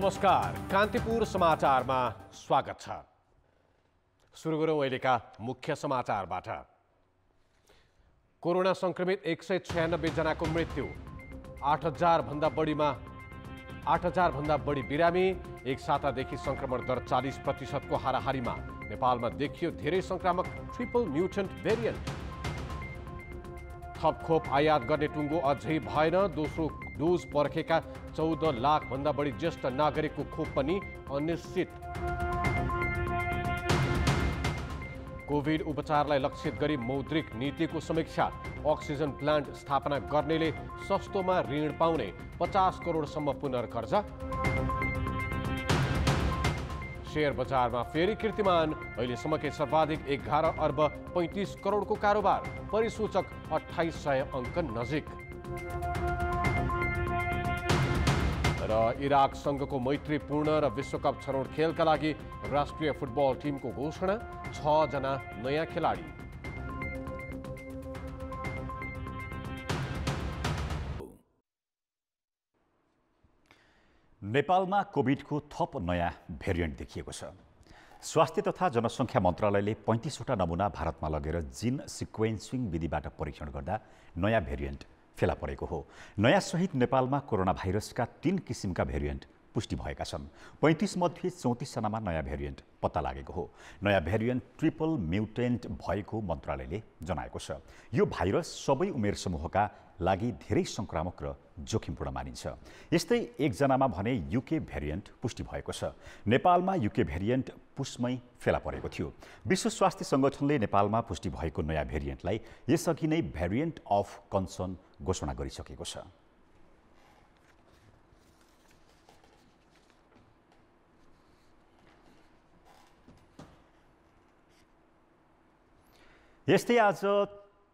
नमस्कार, कान्तिपुर समाचारमा स्वागत छ। सुरु गरौँ अहिलेका मुख्य समाचारबाट। कोरोना संक्रमित 196 जनाको मृत्यु, 8,000 भन्दा बढी बिरामी। एक सातादेखि संक्रमण दर 40% को हाराहारीमा। नेपालमा देखियो धेरै संक्रामक ट्रिपल म्युटेन्ट भेरिएन्ट। थप खोप आयात गर्ने टुङ्गो अझै भएन। दोस्रो डोज पर्खेका 14 लाख भन्दा बढी ज्येष्ठ नागरिकको खोप पनि अनिश्चित। कोभिड उपचारलाई लक्षित गरी मौद्रिक नीतिको समीक्षा। अक्सिजन प्लान्ट स्थापना गर्नेले सस्तोमा ऋण पाउने, 50 करोडसम्म पुनर्कर्जा। शेयर बजारमा फेरि कीर्तिमान, अहिलेसम्मकै सर्वाधिक 11 अर्ब 35 करोडको कारोबार। परिसूचक 2800 अङ्क नजिक। र इराकसँगको मैत्रीपूर्ण र विश्वकप छनौट खेलका लागि राष्ट्रिय फुटबल टिमको घोषणा। 6 जना नयाँ खेलाडी। नेपालमा कोभिडको थप नयाँ भेरिएन्ट देखिएको छ। स्वास्थ्य तथा जनसङ्ख्या मन्त्रालयले 35वटा नमुना भारतमा लगेर जिन सिक्वेन्सिङ विधिबाट परीक्षण गर्दा नयाँ भेरिएन्ट फेला परेको हो। नयाँ सहित नेपालमा कोरोना भाइरसका 3 किसिमका भेरिएन्ट पुष्टि भएका छन्। 35 मध्ये 34 जनामा नयाँ भेरिएन्ट पत्ता लागेको हो। नयाँ भेरिएन्ट ट्रिपल म्युटेन्ट भएको मन्त्रालयले जनाएको छ। यो भाइरस सबै उमेर समूहका लागि धेरै संक्रामक र जोखिमपूर्ण मानिन्छ। यस्तै एकजनामा भने युके भेरिएन्ट पुष्टि भएको छ। नेपालमा युके भेरिएन्ट पुसमै फेला परेको थियो। विश्व स्वास्थ्य सङ्गठनले नेपालमा पुष्टि भएको नयाँ भेरिएन्टलाई यसअघि नै भेरिएन्ट अफ कन्सर्न घोषणा गरिसकेको छ। यस्तै आज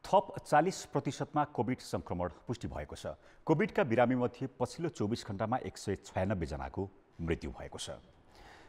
थप 40% कोभिड संक्रमण पुष्टि भएको छ। कोभिडका बिरामीमध्ये पछिल्लो 24 घण्टामा 196 जनाको मृत्यु भएको छ।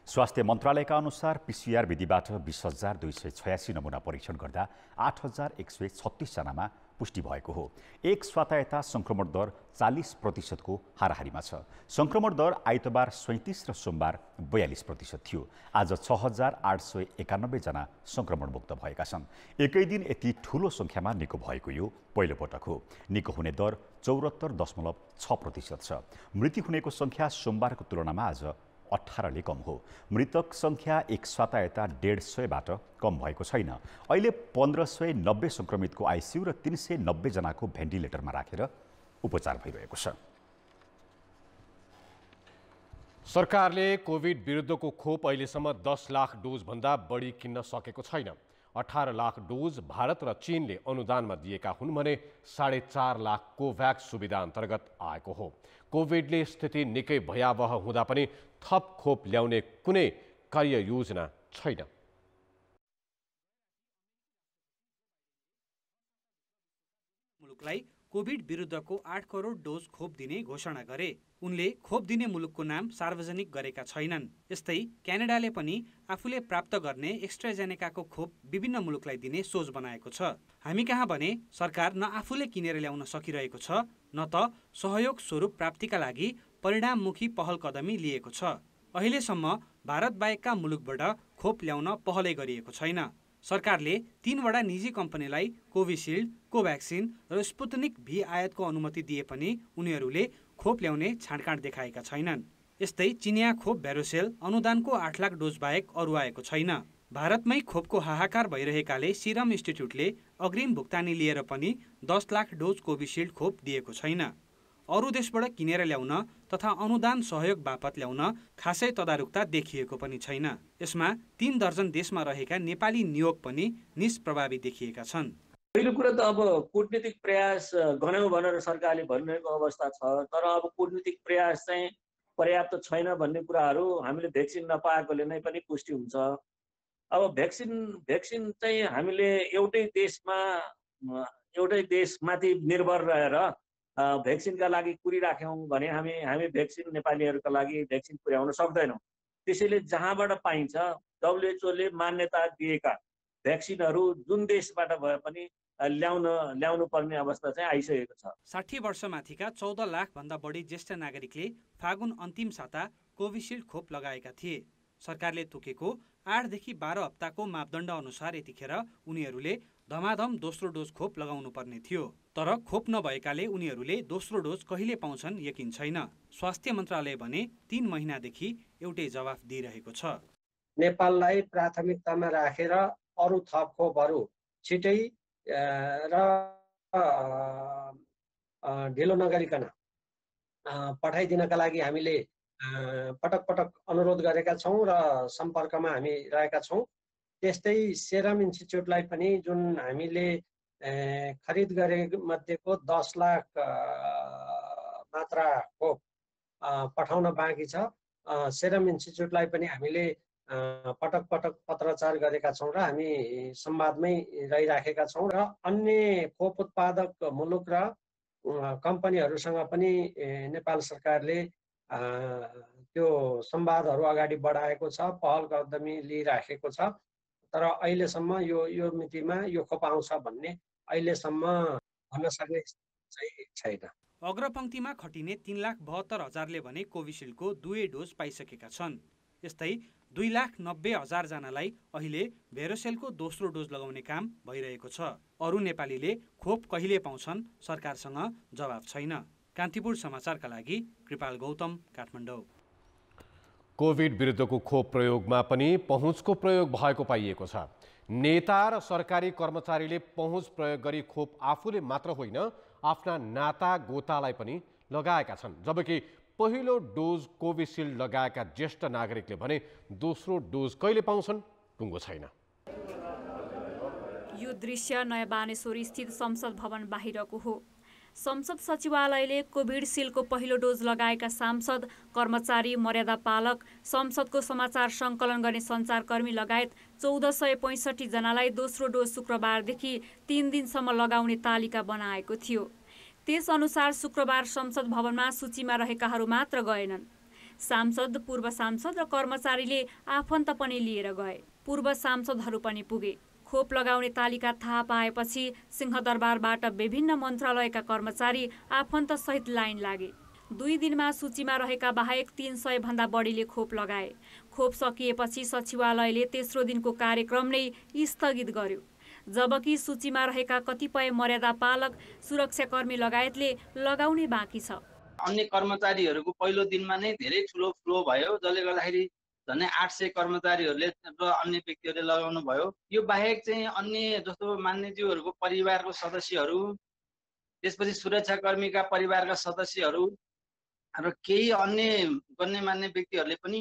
स्वास्थ्य मन्त्रालयका अनुसार पिसिआर विधिबाट 20,286 नमुना परीक्षण गर्दा 8,136 जनामा पुष्टि भएको हो। एक साता यता संक्रमण दर 40% को हाराहारीमा छ। संक्रमण दर आइतबार 37 र सोमबार 42% थियो। आज 6,891 जना संक्रमण मुक्त भएका छन्। एकै दिन यति ठूलो संख्यामा निको भएको यो पहिलो पटक हो। निको हुने दर 74.6% छ। मृत्यु हुनेको संख्या सोमबारको तुलनामा आज 18ले कम हो। मृतक संख्या एक साता यता 150बाट कम भएको छैन। अहिले 1590 संक्रमितको आइसियु र 390 जनाको भेन्टिलेटरमा राखेर उपचार भइरहेको छ। सरकारले कोभिड विरुद्धको खोप अहिलेसम्म 10 लाख डोज भन्दा बढी किन्न सकेको छैन। 18 लाख डोज भारत र चीनले अनुदानमा दिएका हुन् भने 4.5 लाख कोभ्याक्स सुविधा अन्तर्गत आएको हो। कोभिडले स्थिति निकै भयावह हुँदा पनि थप खोप ल्याउने कुनै कार्ययोजना छैन। मुलुकलाई कोभिड विरुद्धको 8 करोड डोज खोप दिने घोषणा गरे। उनले खोप दिने मुलुकको नाम सार्वजनिक गरेका छैनन्। यस्तै क्यानाडाले पनि आफूले प्राप्त गर्ने एक्स्ट्राजेनेकाको खोप विभिन्न मुलुकलाई दिने सोच बनाएको छ। हामी कहाँ भने सरकार न आफूले किनेर ल्याउन सकिरहेको छ, न त सहयोग स्वरूप प्राप्तिका लागि परिणाममुखी पहल कदमी लिएको छ। अहिलेसम्म भारत बाहेकका मुलुकबाट खोप ल्याउन पहलै गरिएको छैन। सरकारले 3वटा निजी कम्पनीलाई कोभिसिल्ड, कोभ्याक्सिन र स्पुतनिक भी आयातको अनुमति दिए पनि उनीहरूले खोप ल्याउने छाडकाँड देखाएका छैनन्। यस्तै चिनिया खोप भ्यारोसेल अनुदानको 8 लाख डोज बाहेक अरू आएको छैन। भारतमै खोपको हाहाकार भइरहेकाले सिरम इन्स्टिट्युटले अग्रिम भुक्तानी लिएर पनि 10 लाख डोज कोभिसिल्ड खोप दिएको छैन। अरू देशबाट किनेर ल्याउन तथा अनुदान सहयोग बापत ल्याउन खासै तदारुकता देखिएको पनि छैन। यसमा 3 दर्जन देशमा रहेका नेपाली नियोग पनि निष्प्रभावी देखिएका छन्। पहिलो कुरा त अब कूटनीतिक प्रयास गऱ्यौँ भनेर सरकारले भनिरहेको अवस्था छ। तर अब कूटनीतिक प्रयास चाहिँ पर्याप्त छैन भन्ने कुराहरू हामीले भ्याक्सिन नपाएकोले नै पनि पुष्टि हुन्छ। अब भ्याक्सिन चाहिँ हामीले एउटै देशमाथि निर्भर रहेर भ्याक्सिनका लागि कुरिराख्यौँ भने हामी भ्याक्सिन नेपालीहरूका लागि भ्याक्सिन पुर्याउन सक्दैनौँ। त्यसैले जहाँबाट पाइन्छ WHO ले मान्यता दिएका भ्याक्सिनहरू जुन देशबाट भए पनि ल्याउनु पर्ने अवस्था चाहिँ आइसकेको छ। 60 वर्षमाथिका 14 लाख भन्दा बढी ज्येष्ठ नागरिकले फागुन अन्तिम साता कोभिसिल्ड खोप लगाएका थिए। सरकारले तोकेको 8 देखि 12 हप्ताको मापदण्ड अनुसार यतिखेर उनीहरूले धमाधम दोस्रो डोज खोप लगाउनु पर्ने थियो। तर खोप नभएकाले उनीहरूले दोस्रो डोज कहिले पाउँछन् यकिन छैन। स्वास्थ्य मन्त्रालय भने 3 महिनादेखि एउटै जवाफ दिइरहेको छ। नेपाललाई प्राथमिकतामा राखेर अरू थप खोपहरू छिटै र ढिलो नगरिकन पठाइदिनका लागि हामीले पटक पटक अनुरोध गरेका छौँ र सम्पर्कमा हामी रहेका छौँ। त्यस्तै सेरम इन्स्टिच्युटलाई पनि जुन हामीले खरिद गरे मध्येको 10 लाख मात्रा खोप पठाउन बाँकी छ। सेरम इन्स्टिच्युटलाई पनि हामीले पटक पटक पत्रचार गरेका छौँ र हामी संवादमै रहिराखेका छौँ र अन्य खोप उत्पादक मुलुक र कम्पनीहरूसँग पनि नेपाल सरकारले त्यो संवादहरू अगाडि बढाएको छ, पहल कदमी लिइराखेको छ। तर अहिलेसम्म यो मितिमा यो खोप आउँछ भन्ने अहिलेसम्म भन्न सक्ने चाहिँ छैन। अग्रपङ्क्तिमा खटिने 3,72,000ले भने कोभिसिल्डको 2 डोज पाइसकेका छन्। यस्तै 2,90,000 जनालाई अहिले भेरोसेलको दोस्रो डोज लगाउने काम भइरहेको छ। अरू नेपालीले खोप कहिले पाउँछन् सरकारसँग जवाफ छैन। कान्तिपुर समाचारका लागि कृपाल गौतम, काठमाडौँ। कोभिड विरुद्धको खोप प्रयोगमा पनि पहुँचको प्रयोग भएको पाइएको छ। नेता र सरकारी कर्मचारीले पहुँच प्रयोग गरी खोप आफूले मात्र होइन आफ्ना नाता गोतालाई पनि लगाएका छन्। जबकि पहिलो डोज कोभिसिल्ड लगाएका ज्येष्ठ नागरिकले भने दोस्रो डोज कहिले पाउँछन् टुङ्गो छैन। यो दृश्य नयाँ बानेश्वर स्थित संसद भवन बाहिरको हो। संसद सचिवालयले कोभिडसिल्डको पहिलो डोज लगाएका सांसद, कर्मचारी, मर्यादा पालक, संसदको समाचार सङ्कलन गर्ने सञ्चारकर्मी लगायत 1465 जनालाई दोस्रो डोज शुक्रबारदेखि 3 दिनसम्म लगाउने तालिका बनाएको थियो। त्यसअनुसार शुक्रबार संसद भवनमा सूचीमा रहेकाहरू मात्र गएनन्। सांसद, पूर्व सांसद र कर्मचारीले आफन्त पनि लिएर गए। पूर्व सांसदहरू पनि पुगे। खोप लगाउने तालिका थाहा पाएपछि सिंहदरबारबाट विभिन्न मन्त्रालयका कर्मचारी आफन्तसहित लाइन लागे। 2 दिनमा सूचीमा रहेका बाहेक 300 भन्दा बढीले खोप लगाए। खोप सकिएपछि सचिवालयले तेस्रो दिनको कार्यक्रम नै स्थगित गर्यो। जबकि सूचीमा रहेका कतिपय मर्यादा पालक, सुरक्षाकर्मी लगायतले लगाउने बाँकी छ। अन्य कर्मचारीहरूको पहिलो दिनमा नै धेरै ठुलो फ्लो भयो, जसले गर्दाखेरि झन्डै 800 कर्मचारीहरूले र अन्य व्यक्तिहरूले लगाउनु भयो। यो बाहेक चाहिँ अन्य जस्तो मान्यज्यूहरूको परिवारको सदस्यहरू, त्यसपछि सुरक्षाकर्मीका परिवारका सदस्यहरू र केही अन्य गण्यमान्य व्यक्तिहरूले पनि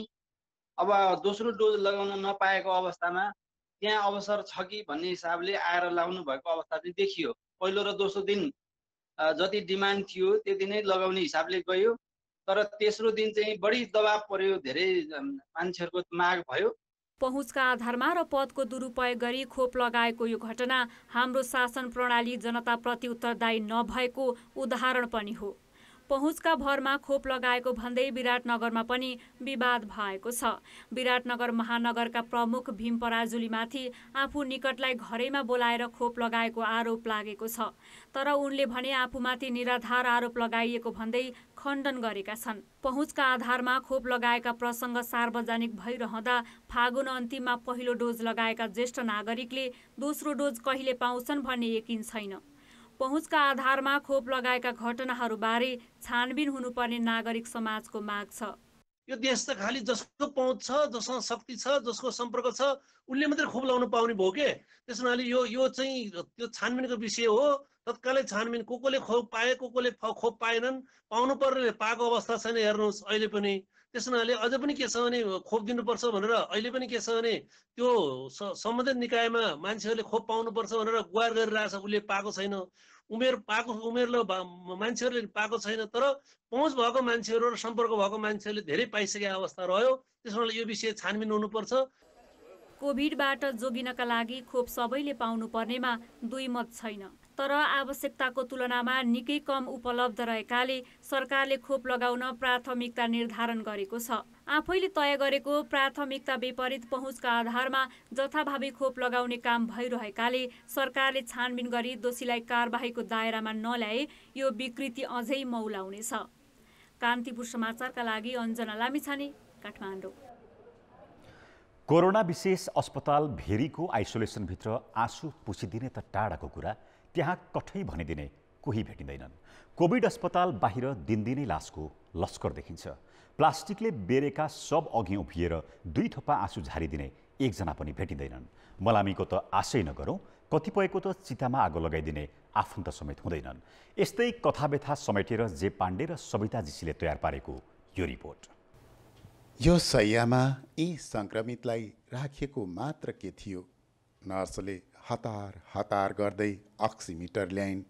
अब दोस्रो डोज लगाउन नपाएको अवस्थामा त्यहाँ अवसर छ कि भन्ने हिसाबले आएर लगाउनु भएको अवस्था चाहिँ देखियो। पहिलो र दोस्रो दिन जति डिमान्ड थियो त्यति नै लगाउने हिसाबले गयो। तर तेस्रो दिन चाहिँ बढी दबाब पर्यो, धेरै मान्छेहरूको माग भयो। पहुँचका आधारमा र पदको दुरुपयोग गरी खोप लगाएको यो घटना हाम्रो शासन प्रणाली जनताप्रति उत्तरदायी नभएको उदाहरण पनि हो। पहुँचका भरमा खोप लगाएको भन्दै विराटनगरमा पनि विवाद भएको छ। विराटनगर महानगरका प्रमुख भीम पराजुलीमाथि आफू निकटलाई घरैमा बोलाएर खोप लगाएको आरोप लागेको छ। तर उनले भने आफूमाथि निराधार आरोप लगाइएको भन्दै खण्डन गरेका छन्। पहुँचका आधारमा खोप लगाएका प्रसङ्ग सार्वजनिक भइरहँदा फागुन अन्तिममा पहिलो डोज लगाएका ज्येष्ठ नागरिकले दोस्रो डोज कहिले पाउँछन् भन्ने यकिन छैन। पहुँचका आधारमा खोप लगाएका घटनाहरूबारे छानबिन हुनुपर्ने नागरिक समाजको माग छ। यो देश त खालि जसको पहुँच छ, जसको शक्ति छ, जसको सम्पर्क छ, उनले मात्रै खोप लगाउन पाउने भयो के। त्यसैले यो चाहिँ त्यो छानबिनको विषय हो। तत्कालै छानबिन, कोले खोप पाए, कोले खोप पाएनन्, पाउनु पर्ने पाएको अवस्था छैन हेर्नुहोस् अहिले पनि। त्यसैले अझ पनि के छ भने खोप दिनुपर्छ भनेर अहिले पनि के छ भने त्यो सम्बन्धित निकायमा मान्छेहरूले खोप पाउनुपर्छ भनेर गुहार गरिरहेछ, उसले पाएको छैन। उमेरले मान्छेहरूले पाएको छैन। तर पहुँच भएको मान्छेहरू र सम्पर्क भएको मान्छेहरूले धेरै पाइसकेको अवस्था रह्यो। त्यसैले यो विषय छानबिन हुनुपर्छ। कोभिडबाट जोगिनका लागि खोप सबैले पाउनु पर्नेमा दुई मत छैन। तर आवश्यकताको तुलनामा निकै कम उपलब्ध रहेकाले सरकारले खोप लगाउन प्राथमिकता निर्धारण गरेको छ। आफैले तय गरेको प्राथमिकता विपरीत पहुँचका आधारमा जथाभावी खोप लगाउने काम भइरहेकाले सरकारले छानबिन गरी दोषीलाई कारबाहीको दायरामा नल्याए यो विकृति अझै मौलाउनेछ। कान्तिपुर समाचारका लागि अञ्जना लामिछाने, काठमाडौँ। कोरोना विशेष अस्पताल भेरीको आइसोलेसनभित्र आँसु पुछिदिने त टाढाको कुरा, त्यहाँ कठै भनिदिने कोही भेटिँदैनन्। कोभिड अस्पताल बाहिर दिनदिनै लासको लस्कर देखिन्छ। प्लास्टिकले बेरेका सब अघि उभिएर 2 थोपा आँसु झारिदिने एकजना पनि भेटिँदैनन्। मलामीको त आशै नगरौँ, कतिपयको त चितामा आगो लगाइदिने आफन्त समेत हुँदैनन्। यस्तै कथाव्यथा समेटेर जे पाण्डे र सविताजीसीले तयार पारेको यो रिपोर्ट। यो शैय्यामा यी सङ्क्रमितलाई राखिएको मात्र के थियो। नर्सले हतार हतार गर्दै अक्सिमिटर ल्याइन्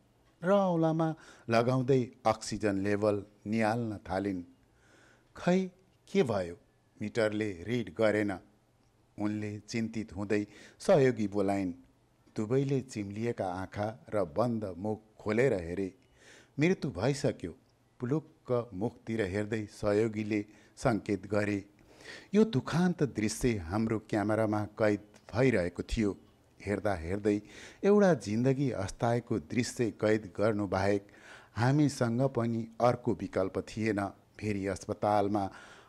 र औँलामा लगाउँदै अक्सिजन लेभल निहाल्न थालिन्। खै के भयो, मिटरले रिड गरेन। उनले चिन्तित हुँदै सहयोगी बोलाइन्। दुवैले चिम्लिएका आँखा र बन्द मुख खोलेर हेरे। मृत्यु भइसक्यो। पुलुक्क मुखतिर हेर्दै सहयोगीले सङ्केत गरे। यो दुखान्त दृश्य हाम्रो क्यामेरामा कैद भइरहेको थियो। हेर्दा हेर्दै एउटा जिन्दगी अस्ताएको दृश्य कैद गर्नु बाहेक हामीसँग पनि अर्को विकल्प थिएन। फेरि अस्पतालमा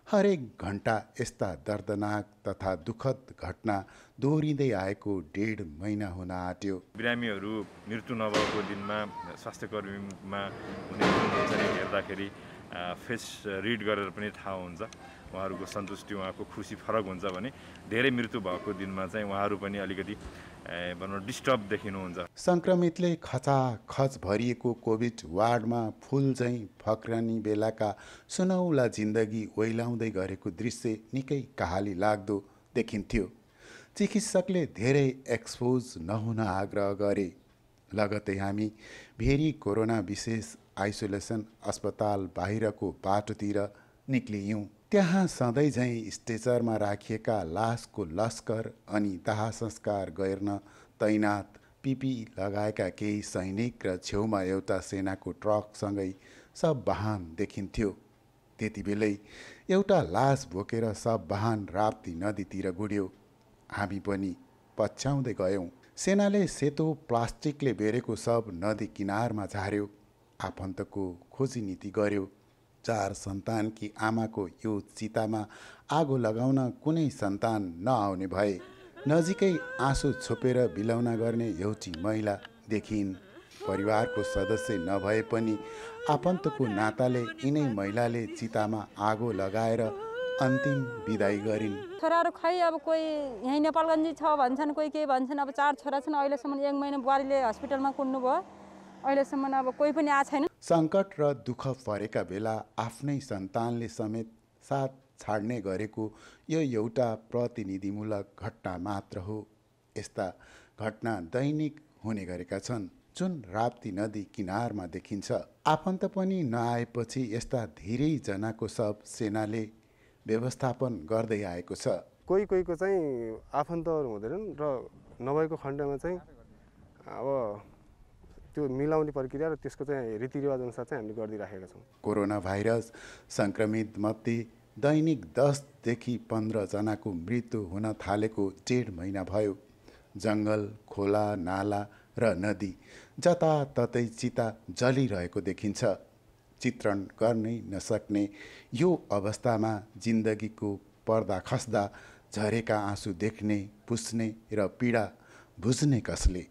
हरेक घण्टा यस्ता दर्दनाक तथा दुःखद घटना दोहोरिँदै आएको 1.5 महिना हुन आँट्यो। बिरामीहरू मृत्यु नभएको दिनमा स्वास्थ्यकर्मीमा हुने हेर्दाखेरि फेस रिड गरेर पनि थाहा हुन्छ उहाँहरूको सन्तुष्टि, उहाँको खुसी फरक हुन्छ भने धेरै मृत्यु भएको दिनमा चाहिँ उहाँहरू पनि अलिकति भनौँ डिस्टर्ब देखिनुहुन्छ। सङ्क्रमितले खचाखच भरिएको कोभिड वार्डमा फुल चाहिँ फक्रनी बेलाका सुनौला जिन्दगी ओइलाउँदै गरेको दृश्य निकै कहाली लाग्दो देखिन्थ्यो। चिकित्सकले धेरै एक्सपोज नहुन आग्रह गरे। लगतै हामी भेरी कोरोना विशेष आइसोलेसन अस्पताल बाहिरको बाटोतिर निक्लियौँ। त्यहाँ सधैँ झैँ स्ट्रेचरमा राखिएका लासको लस्कर अनि दाह संस्कार गर्न तैनात पिपी लगाएका केही सैनिक र छेउमा एउटा सेनाको ट्रकसँगै सब वाहन देखिन्थ्यो। त्यति बेलै एउटा लास बोकेर सब वाहन राप्ती नदीतिर गुड्यो। हामी पनि पछ्याउँदै गयौँ। सेनाले सेतो प्लास्टिकले बेरेको सब नदी किनारमा झार्यो। आफन्तको खोजी नीति गर्यो। 4 सन्तानकी आमाको यो चितामा आगो लगाउन कुनै सन्तान नआउने भए नजिकै आँसु छोपेर बिलौना गर्ने एउटी महिला देखिन्। परिवारको सदस्य नभए पनि आफन्तको नाताले यिनै महिलाले चितामा आगो लगाएर अन्तिम बिदाई गरिन्। छोराहरू खै अब कोही यहीँ नेपालगञ्जी छ भन्छन्, कोही के भन्छन्। अब 4 छोरा छन्। अहिलेसम्म 1 महिना बुहारीले हस्पिटलमा कुन्नु भयो। अहिलेसम्म अब कोही पनि आएको छैन। सङ्कट र दुःख परेका बेला आफ्नै सन्तानले समेत साथ छाड्ने गरेको यो एउटा प्रतिनिधिमूलक घटना मात्र हो। यस्ता घटना दैनिक हुने गरेका छन् जुन राप्ती नदी किनारमा देखिन्छ। आफन्त पनि नआएपछि यस्ता धेरैजनाको सब सेनाले व्यवस्थापन गर्दै आएको छ। कोहीको चाहिँ आफन्तहरू हुँदैनन् र नभएको खण्डमा चाहिँ अब त्यो मिलाउने प्रक्रिया र त्यसको चाहिँ रीतिरिवाज अनुसार चाहिँ हामीले गरिदिइराखेका छौँ। कोरोना भाइरस सङ्क्रमित मध्ये दैनिक 10 देखि 15 जनाको मृत्यु हुन थालेको 1.5 महिना भयो। जङ्गल, खोला, नाला र नदी जताततै चिता जलिरहेको देखिन्छ। चित्रण गर्नै नसक्ने यो अवस्थामा जिन्दगीको पर्दा खस्दा झरेका आँसु देख्ने, पुस्ने र पीडा बुझ्ने कसले?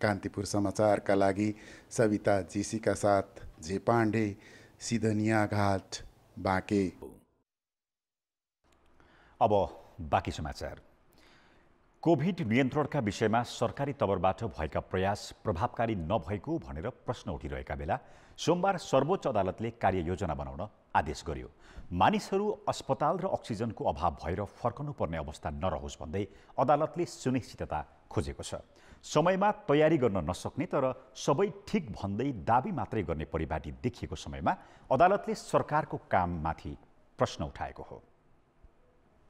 कान्तिपुर समाचारका लागि सविता जीसीका साथ जे पाण्डे, सिधनिया घाट, बाँके। अब बाँकी समाचार। कोभिड नियन्त्रणका विषयमा सरकारी तवरबाट भएका प्रयास प्रभावकारी नभएको भनेर प्रश्न उठिरहेका बेला सोमबार सर्वोच्च अदालतले कार्ययोजना बनाउन आदेश गर्यो। मानिसहरू अस्पताल र अक्सिजनको अभाव भएर फर्कनुपर्ने अवस्था नरहोस् भन्दै अदालतले सुनिश्चितता खोजेको छ। समयमा तयारी गर्न नसक्ने तर सबै ठिक भन्दै दाबी मात्रै गर्ने परिपाटी देखिएको समयमा अदालतले सरकारको काममाथि प्रश्न उठाएको हो।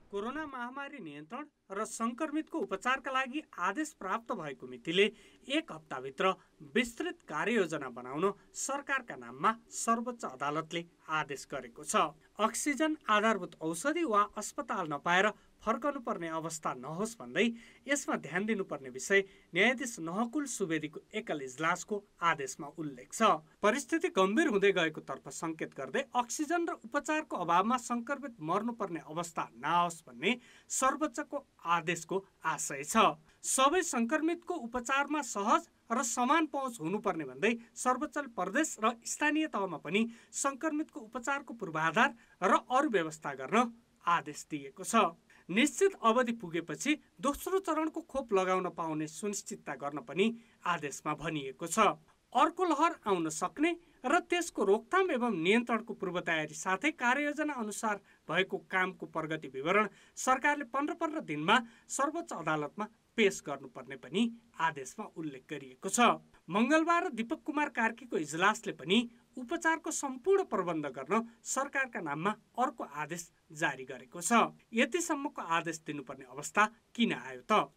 कोरोना महामारी नियन्त्रण र संक्रमितको उपचारका लागि आदेश प्राप्त भएको मितिले 1 हप्ताभित्र विस्तृत कार्ययोजना बनाउन सरकारका नाममा सर्वोच्च अदालतले आदेश गरेको छ। अक्सिजन, आधारभूत औषधि वा अस्पताल नपाएर फर्कनुपर्ने अवस्था नहोस् भन्दै यसमा ध्यान दिनुपर्ने विषय न्यायाधीश नहकुल सुवेदीको एकल इजलासको आदेशमा उल्लेख छ। परिस्थिति गम्भीर हुँदै गएको तर्फ संकेत गर्दै अक्सिजन र उपचारको अभावमा संक्रमित मर्नुपर्ने अवस्था नआओस् भन्ने सर्वोच्चको आदेशको आशय छ। सबै संक्रमितको उपचारमा सहज र समान पहुँच हुनुपर्ने भन्दै सर्वोच्चले प्रदेश र स्थानीय तहमा पनि संक्रमितको उपचारको पूर्वाधार र अरू व्यवस्था गर्न आदेश दिएको छ। निश्चित अवधि पुगेपछि दोस्रो चरणको खोप लगाउन पाउने सुनिश्चितता गर्न पनि आदेशमा भनिएको छ। अर्को लहर आउन सक्ने र त्यसको रोकथाम एवं नियन्त्रणको पूर्व तयारी साथै कार्ययोजना अनुसार भएको कामको प्रगति विवरण सरकारले 15 दिनमा सर्वोच्च अदालतमा पेश गर्नुपर्ने पनि आदेशमा उल्लेख गरिएको छ। मंगलबार दीपक कुमार कार्कीको इजलासले पनि उपचारको सम्पूर्ण प्रबन्ध गर्न सरकारका नाममा अर्को आदेश जारी गरेको छ। यतिसम्मको आदेश दिनुपर्ने अवस्था किन आयो त?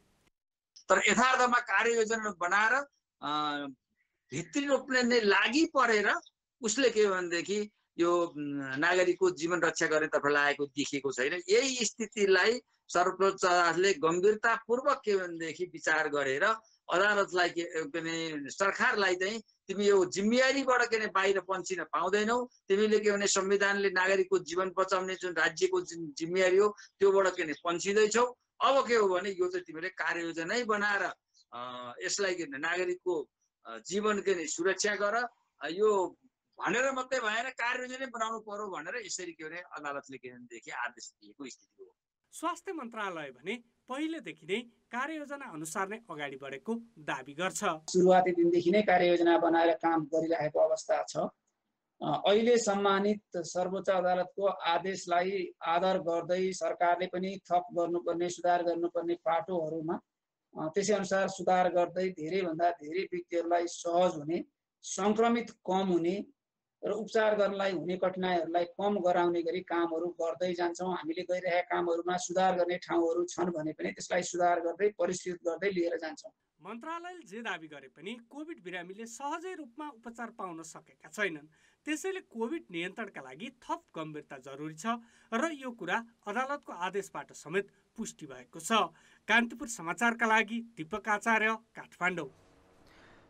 तर यथार्थमा कार्ययोजना बनाएर भित्री रूपले नै लागि परेर उसले के भनेदेखि यो नागरिकको जीवन रक्षा गर्नेतर्फ लागेको देखिएको छैन। यही स्थितिलाई सर्वोच्च अदालतले गम्भीरतापूर्वक के भनेदेखि विचार गरेर अदालतलाई सरकारलाई चाहिँ तिमी यो जिम्मेवारीबाट के बाहिर पन्चिन पाउँदैनौ, तिमीले के भने संविधानले नागरिकको जीवन बचाउने जुन राज्यको जुन जिम्मेवारी हो त्योबाट के पन्चिँदैछौ। अब के हो भने यो चाहिँ तिमीले कार्ययोजनै बनाएर यसलाई के नागरिकको जीवन के सुरक्षा गर यो भनेर मात्रै भएन, कार्ययोजना बनाउनु पर्यो भनेर यसरी के भने अदालतले के भनेदेखि आदेश दिएको स्थिति हो। स्वास्थ्य मन्त्रालय भने पहिलेदेखि नै कार्ययोजना अनुसार नै अगाडि बढेको दाबी गर्छ। सुरुवाती दिनदेखि नै कार्ययोजना बनाएर काम गरिरहेको अवस्था छ। अहिले सम्मानित सर्वोच्च अदालतको आदेशलाई आदर गर्दै सरकारले पनि थप गर्नुपर्ने सुधार गर्नुपर्ने पाटोहरूमा त्यसै अनुसार सुधार गर्दै धेरैभन्दा धेरै व्यक्तिहरूलाई सहज हुने, संक्रमित कम हुने र उपचार गर्नलाई हुने कठिनाइहरूलाई कम गराउने गरी कामहरू गर्दै जान्छौँ। हामीले गरिरहेका कामहरूमा सुधार गर्ने ठाउँहरू छन् भने पनि त्यसलाई सुधार गर्दै परिष्कृत गर्दै लिएर जान्छौँ। मन्त्रालयले जे दाबी गरे पनि कोभिड बिरामीले सहजै रूपमा उपचार पाउन सकेका छैनन्। त्यसैले कोभिड नियन्त्रणका लागि थप गम्भीरता जरुरी छ र यो कुरा अदालतको आदेशबाट समेत पुष्टि भएको छ। कान्तिपुर समाचारका लागि दीपक आचार्य, काठमाडौँ।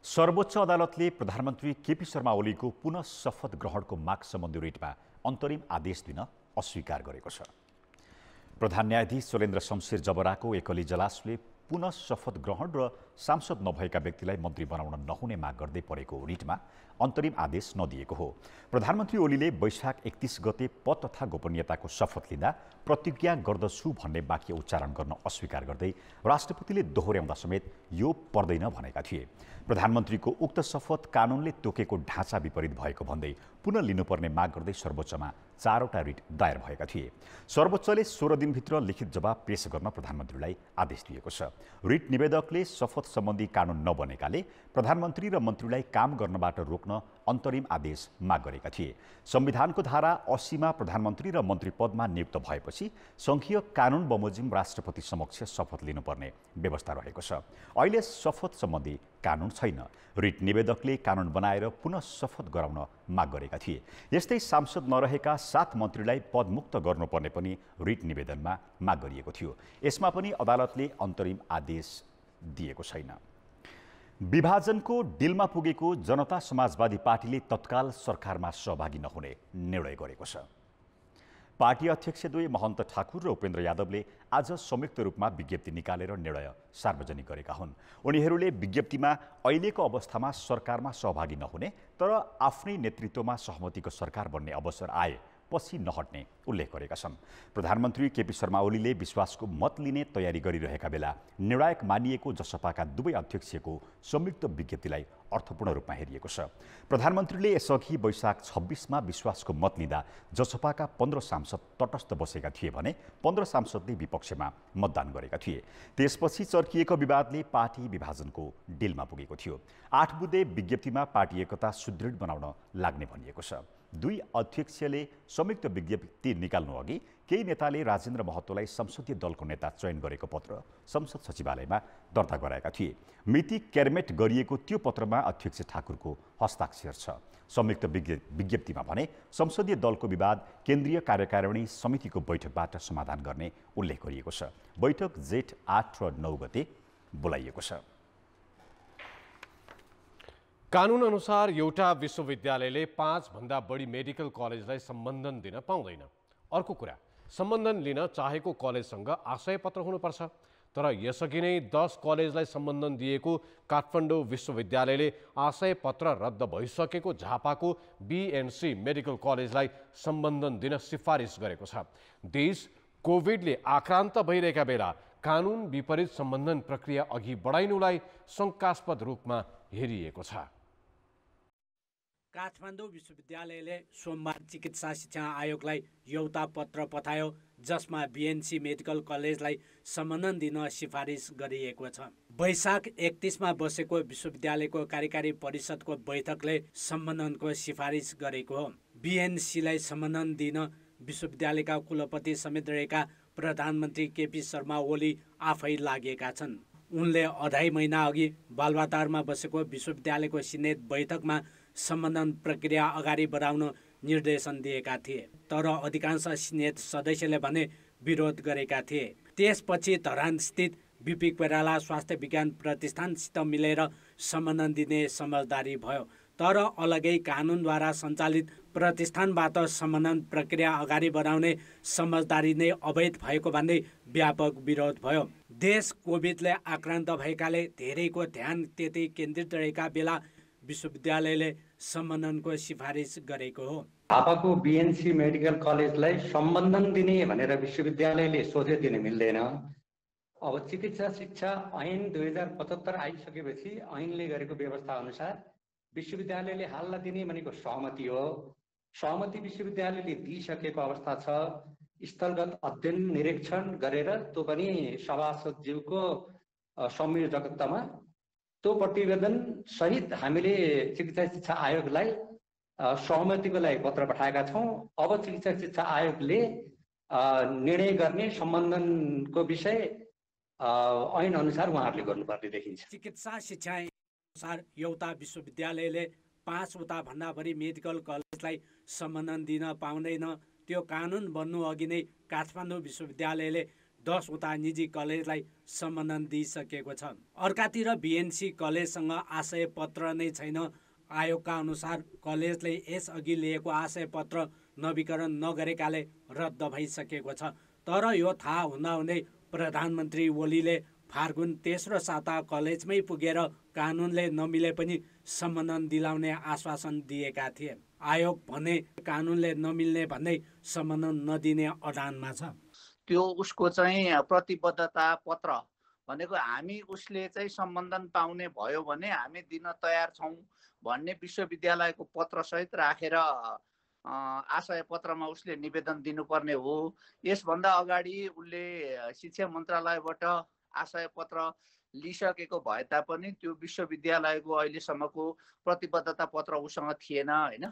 सर्वोच्च अदालतले प्रधानमन्त्री केपी शर्मा ओलीको पुनः शपथ ग्रहणको माग सम्बन्धी रिटमा अन्तरिम आदेश दिन अस्वीकार गरेको छ। प्रधान न्यायाधीश शैलेन्द्र शमशेर जबराको एकल इजलासले पुनः शपथ ग्रहण र सांसद नभएका व्यक्तिलाई मन्त्री बनाउन नहुने माग गर्दै परेको रिटमा अन्तरिम आदेश नदिएको हो। प्रधानमन्त्री ओलीले वैशाख 31 गते पद तथा गोपनीयताको शपथ लिँदा प्रतिज्ञा गर्दछु भन्ने वाक्य उच्चारण गर्न अस्वीकार गर्दै राष्ट्रपतिले दोहोर्याउँदा समेत यो पर्दैन भनेका थिए। प्रधानमन्त्रीको उक्त शपथ कानुनले तोकेको ढाँचा विपरीत भएको भन्दै पुनः लिनुपर्ने माग गर्दै सर्वोच्चमा 4वटा रिट दायर भएका थिए। सर्वोच्चले 16 दिनभित्र लिखित जवाब पेश गर्न प्रधानमन्त्रीलाई आदेश दिएको छ। रिट निवेदकले शपथ सम्बन्धी कानुन नबनेकाले प्रधानमन्त्री र मन्त्रीलाई काम गर्नबाट रोक्न अन्तरिम आदेश माग गरेका थिए। संविधानको धारा 80 मा प्रधानमन्त्री र मन्त्री पदमा नियुक्त भएपछि संघीय कानुन बमोजिम राष्ट्रपति समक्ष शपथ लिनुपर्ने व्यवस्था रहेको छ। अहिले शपथ सम्बन्धी कानुन छैन। रिट निवेदकले कानुन बनाएर पुनः शपथ गराउन माग गरेका थिए। यस्तै सांसद नरहेका 7 मन्त्रीलाई पदमुक्त गर्नुपर्ने पनि रिट निवेदनमा माग गरिएको थियो। यसमा पनि अदालतले अन्तरिम आदेश दिएको छैन। विभाजनको डिलमा पुगेको जनता समाजवादी पार्टीले तत्काल सरकारमा सहभागी नहुने निर्णय गरेको छ। पार्टी अध्यक्षद्वय महन्त ठाकुर र उपेन्द्र यादवले आज संयुक्त रूपमा विज्ञप्ति निकालेर निर्णय सार्वजनिक गरेका हुन्। उनीहरूले विज्ञप्तिमा अहिलेको अवस्थामा सरकारमा सहभागी नहुने तर आफ्नै नेतृत्वमा सहमतिको सरकार बन्ने अवसर आए पछि नहट्ने उल्लेख गरेका छन्। प्रधानमन्त्री केपी शर्मा ओलीले विश्वासको मत लिने तयारी गरिरहेका बेला निर्णायक मानिएको जसपाका दुवै अध्यक्षको संयुक्त विज्ञप्तिलाई अर्थपूर्ण रूपमा हेरिएको छ। प्रधानमन्त्रीले यसअघि वैशाख 26 मा विश्वासको मत लिँदा जसपाका 15 सांसद तटस्थ बसेका थिए भने 15 सांसदले विपक्षमा मतदान गरेका थिए। त्यसपछि चर्किएको विवादले पार्टी विभाजनको डिलमा पुगेको थियो। 8 बुँदे विज्ञप्तिमा पार्टी एकता सुदृढ बनाउन लाग्ने भनिएको छ। दुई अध्यक्षले संयुक्त विज्ञप्ति निकाल्नु अघि केही नेताले राजेन्द्र महतोलाई संसदीय दलको नेता चयन गरेको पत्र संसद सचिवालयमा दर्ता गराएका थिए। मिति क्याबिनेट गरिएको त्यो पत्रमा अध्यक्ष ठाकुरको हस्ताक्षर छ। संयुक्त विज्ञप्तिमा भने संसदीय दलको विवाद केन्द्रीय कार्यकारिणी समितिको बैठकबाट समाधान गर्ने उल्लेख गरिएको छ। बैठक जेठ 8 र 9 गते बोलाइएको छ। कानुन अनुसार एउटा विश्वविद्यालयले 5 भन्दा बढी मेडिकल कलेजलाई सम्बन्धन दिन पाउँदैन। अर्को कुरा, सम्बन्धन लिन चाहेको कलेजसँग आशय पत्र हुनुपर्छ। तर यसअघि नै 10 कलेजलाई सम्बन्धन दिएको काठमाडौँ विश्वविद्यालयले आशय पत्र रद्द भइसकेको झापाको बीएनसी मेडिकल कलेजलाई सम्बन्धन दिन सिफारिस गरेको छ। देश कोभिडले आक्रान्त भइरहेका बेला कानुन विपरीत सम्बन्धन प्रक्रिया अघि बढाइनुलाई शङ्कास्पद रूपमा हेरिएको छ। काठमाडौँ विश्वविद्यालयले सोमबार चिकित्सा शिक्षा आयोगलाई एउटा पत्र पठायो जसमा बीएनसी मेडिकल कलेजलाई सम्बन्धन दिन सिफारिस गरिएको छ। वैशाख 31मा बसेको विश्वविद्यालयको कार्यकारी परिषदको बैठकले सम्बन्धनको सिफारिस गरेको हो। बीएनसीलाई सम्बन्धन दिन विश्वविद्यालयका कुलपति समेत रहेका प्रधानमन्त्री केपी शर्मा ओली आफै लागेका छन्। उनले 2.5 महिना अघि बालुवाटारमा बसेको विश्वविद्यालयको सिनेट बैठकमा सम्बन्धन प्रक्रिया अगाडि बढाउन निर्देशन दिएका थिए। तर अधिकांश सिनेट सदस्यले भने विरोध गरेका थिए। त्यसपछि धरानस्थित बीपी कोइराला स्वास्थ्य विज्ञान प्रतिष्ठानसित मिलेर सम्बन्धन दिने समझदारी भयो। तर अलगै कानुनद्वारा सञ्चालित प्रतिष्ठानबाट सम्बन्धन प्रक्रिया अगाडि बढाउने समझदारी नै अवैध भएको भन्दै व्यापक विरोध भयो। देश कोभिडले आक्रान्त भएकाले धेरैको ध्यान त्यतै केन्द्रित रहेका बेला विश्वविद्यालयले सम्बन्धनको सिफारिस गरेको हो। झापाको बीएनसी मेडिकल कलेजलाई सम्बन्धन दिने भनेर विश्वविद्यालयले सोझै दिन मिल्दैन। अब चिकित्सा शिक्षा ऐन 2075 आइसकेपछि ऐनले गरेको व्यवस्था अनुसार विश्वविद्यालयले हाल्न दिने भनेको सहमति हो। सहमति विश्वविद्यालयले दिइसकेको अवस्था छ। स्थलगत अध्ययन निरीक्षण गरेर त्यो पनि सभासदज्यूको संयोजकत्वमा त्यो प्रतिवेदन सहित हामीले चिकित्सा शिक्षा आयोगलाई सहमतिको लागि पत्र पठाएका छौँ। अब चिकित्सा शिक्षा आयोगले निर्णय गर्ने सम्बन्धनको विषय ऐन अनुसार उहाँहरूले गर्नुपर्ने देखिन्छ। चिकित्सा शिक्षा अनुसार एउटा विश्वविद्यालयले 5 वटा भन्दा बढी मेडिकल कलेजलाई सम्बन्धन दिन पाउँदैन। त्यो कानुन बन्नु अघि नै काठमाडौँ विश्वविद्यालयले 10 वटा निजी कलेजलाई सम्बन्धन दिइसकेको छ। अर्कातिर बीएनसी कलेजसँग आशय पत्र नै छैन। आयोगका अनुसार कलेजले यसअघि लिएको आशय पत्र नवीकरण नगरेकाले रद्द भइसकेको छ। तर यो थाहा हुँदाहुँदै प्रधानमन्त्री ओलीले फार्गुन तेस्रो साता कलेजमै पुगेर कानुनले नमिले पनि सम्बन्धन दिलाउने आश्वासन दिएका थिए। आयोग भने कानुनले नमिल्ने भन्दै सम्बन्धन नदिने अडानमा छ। त्यो उसको चाहिँ प्रतिबद्धता पत्र भनेको हामी उसले चाहिँ सम्बन्धन पाउने भयो भने हामी दिन तयार छौँ भन्ने विश्वविद्यालयको पत्र सहित राखेर आशय पत्रमा उसले निवेदन दिनुपर्ने हो। यसभन्दा अगाडि उसले शिक्षा मन्त्रालयबाट आशय पत्र लिइसकेको भए तापनि त्यो विश्वविद्यालयको अहिलेसम्मको प्रतिबद्धता पत्र उसँग थिएन हैन।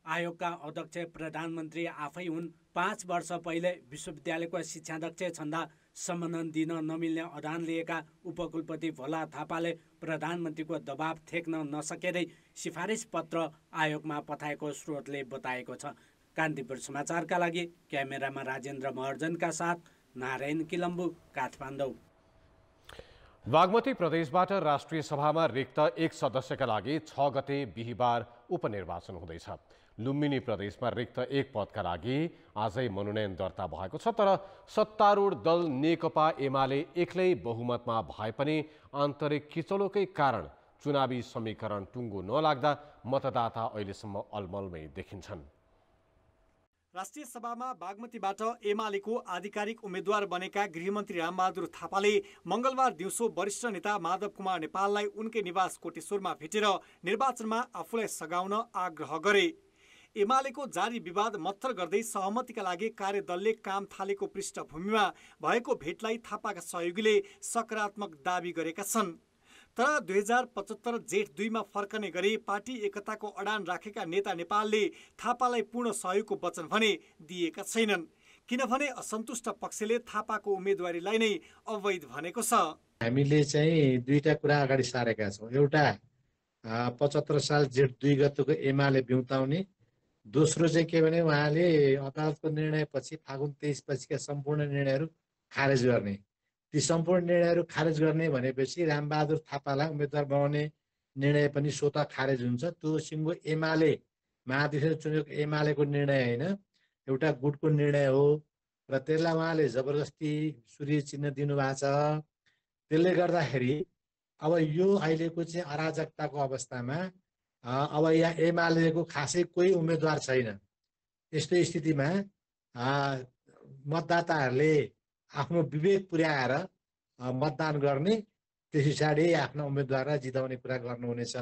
आयोगका अध्यक्ष प्रधानमन्त्री आफै हुन्। 5 वर्ष पहिले विश्वविद्यालयको शिक्षाध्यक्ष छँदा सम्बन्धन दिन नमिल्ने अडान लिएका उपकुलपति भोला थापाले प्रधानमन्त्रीको दबाब थेक्न नसकेरै सिफारिस पत्र आयोगमा पठाएको स्रोतले बताएको छ। कान्तिपुर समाचारका लागि क्यामेरामा राजेन्द्र महर्जनका साथ नारायण किलम्बु, काठमाडौँ। बागमती प्रदेशबाट राष्ट्रिय सभामा रिक्त 1 सदस्यका लागि 6 गते बिहिबार उपनिर्वाचन हुँदैछ। लुम्बिनी प्रदेशमा रिक्त 1 पदका लागि आजै मनोनयन दर्ता भएको छ। तर सत्तारूढ दल नेकपा एमाले एक्लै बहुमतमा भए पनि आन्तरिक किचलोकै कारण चुनावी समीकरण टुङ्गो नलाग्दा मतदाता अहिलेसम्म अलमलमै देखिन्छन्। राष्ट्रिय सभामा बागमतीबाट एमालेको आधिकारिक उम्मेद्वार बनेका गृहमन्त्री रामबहादुर थापाले मंगलबार दिउँसो वरिष्ठ नेता माधव कुमार नेपाललाई उनकै निवास कोटेश्वरमा भेटेर निर्वाचनमा आफूलाई सघाउन आग्रह गरे। एमालेको जारी विवाद मत्थर गर्दै सहमतिका लागि कार्यदलले काम थालेको पृष्ठभूमिमा भएको भेटलाई थापाका सहयोगीले सकारात्मक दावी गरेका छन्। तर 2075 जेठ 2मा फर्कने गरी पार्टी एकताको अडान राखेका नेता नेपालले थापालाई पूर्ण सहयोगको वचन भने दिएका छैनन्। किनभने असन्तुष्ट पक्षले थापाको उम्मेदवारीलाई नै अवैध भनेको छ। हामीले चाहिँ दुईटा कुरा अगाडि सारेका छौँ। एउटा 75 साल जेठ 2 गतेको एमाले बिउताउने, दोस्रो चाहिँ के भने उहाँले अदालतको निर्णयपछि फागुन 23 पछिका सम्पूर्ण निर्णयहरू खारेज गर्ने। ती सम्पूर्ण निर्णयहरू खारेज गर्ने भनेपछि रामबहादुर थापालाई उम्मेदवार बनाउने निर्णय पनि स्वतः खारेज हुन्छ। त्यो सिङ्गो एमाले महाधिवेशन चुनेको एमालेको निर्णय होइन, एउटा गुटको निर्णय हो र त्यसलाई उहाँले जबरजस्ती सूर्य चिन्ह दिनुभएको छ। त्यसले गर्दाखेरि अब यो अहिलेको चाहिँ अराजकताको अवस्थामा अब यहाँ एमालेको खासै कोही उम्मेदवार छैन। यस्तो स्थितिमा मतदाताहरूले आफ्नो विवेक पुर्याएर मतदान गर्ने, त्यस पछाडि आफ्ना उम्मेदवारलाई जिताउने कुरा गर्नुहुनेछ।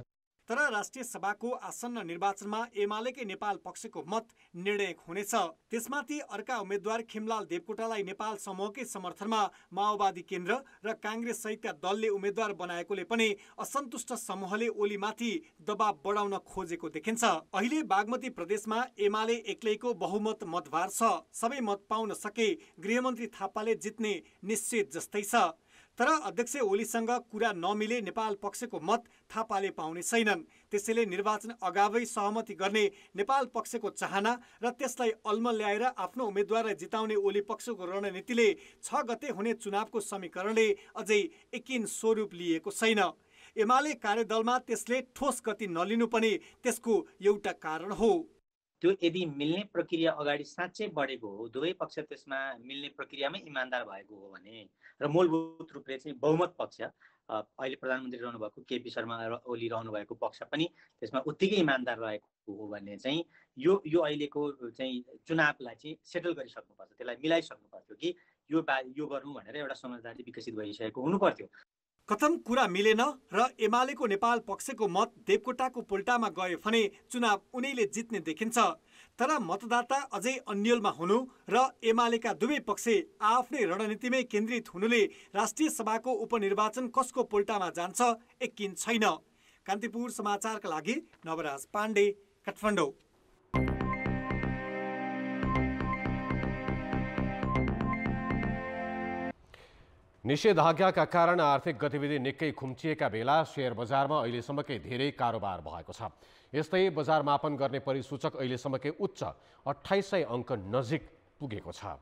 तर राष्ट्रिय सभाको आसन्न निर्वाचनमा एमालेकै नेपाल पक्षको मत निर्णायक हुनेछ। त्यसमाथि अर्का उम्मेद्वार खिमलाल देवकोटालाई नेपाल समूहकै समर्थनमा माओवादी केन्द्र र काङ्ग्रेस सहितका दलले उम्मेद्वार बनाएकोले पनि असन्तुष्ट समूहले ओलीमाथि दबाब बढाउन खोजेको देखिन्छ। अहिले बागमती प्रदेशमा एमाले एक्लैको बहुमत मतभार छ। सबै मत पाउन सके गृहमन्त्री थापाले जित्ने निश्चित जस्तै छ। तर अध्यक्ष ओलीसँग कुरा नमिले नेपाल पक्षको मत थापाले पाउने छैनन्। त्यसैले निर्वाचन अगावै सहमति गर्ने नेपाल पक्षको चाहना र त्यसलाई अल्म ल्याएर आफ्नो उम्मेद्वारलाई जिताउने ओली पक्षको रणनीतिले 6 गते हुने चुनावको समीकरणले अझै एकिन स्वरूप लिएको छैन। एमाले कार्यदलमा त्यसले ठोस गति नलिनु पनि त्यसको एउटा कारण हो। त्यो यदि मिल्ने प्रक्रिया अगाडि साँच्चै बढेको हो, दुवै पक्ष त्यसमा मिल्ने प्रक्रियामै इमान्दार भएको हो भने र मूलभूत रूपले चाहिँ बहुमत पक्ष अहिले प्रधानमन्त्री रहनुभएको केपी शर्मा ओली रहनुभएको पक्ष पनि त्यसमा उत्तिकै इमान्दार रहेको हो भने चाहिँ यो अहिलेको चाहिँ चुनावलाई चाहिँ सेटल गरिसक्नुपर्छ, त्यसलाई मिलाइसक्नुपर्थ्यो कि यो गरौँ भनेर एउटा समझदारी विकसित भइसकेको हुनुपर्थ्यो। कथम कुरा मिलेन र एमालेको नेपाल पक्षको मत देवकोटाको पुल्टामा गयो भने चुनाव उनैले जित्ने देखिन्छ। तर मतदाता अझै अन्यलमा हुनु र एमालेका दुवै पक्ष आफ्नै रणनीतिमै केन्द्रित हुनुले राष्ट्रिय सभाको उपनिर्वाचन कसको पुल्टामा जान्छ एकिन छैन। कान्तिपुर समाचारका लागि नवराज पाण्डे, काठमाडौँ। निषेधाज्ञाका कारण आर्थिक गतिविधि निकै खुम्चिएका बेला शेयर बजारमा अहिलेसम्मकै धेरै कारोबार भएको छ। यस्तै बजार मापन गर्ने परिसूचक अहिलेसम्मकै उच्च 2800 अङ्क नजिक पुगेको छ।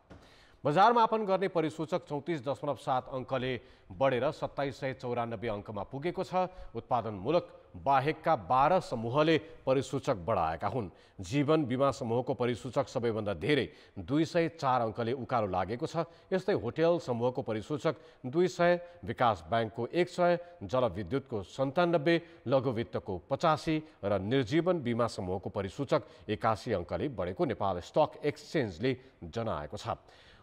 बजार मापन गर्ने परिसूचक 34.7 अङ्कले बढेर 2794 अङ्कमा पुगेको छ। उत्पादनमूलक बाहेकका 12 समूहले परिसूचक बढाएका हुन्। जीवन बीमा समूहको परिसूचक सबैभन्दा धेरै 204 अङ्कले उकालो लागेको छ। यस्तै होटेल समूहको परिसूचक 200, विकास ब्याङ्कको 100, जलविद्युतको 97, लघुवित्तको 85 र निर्जीवन बीमा समूहको परिसूचक 81 अङ्कले बढेको नेपाल स्टक एक्सचेन्जले जनाएको छ।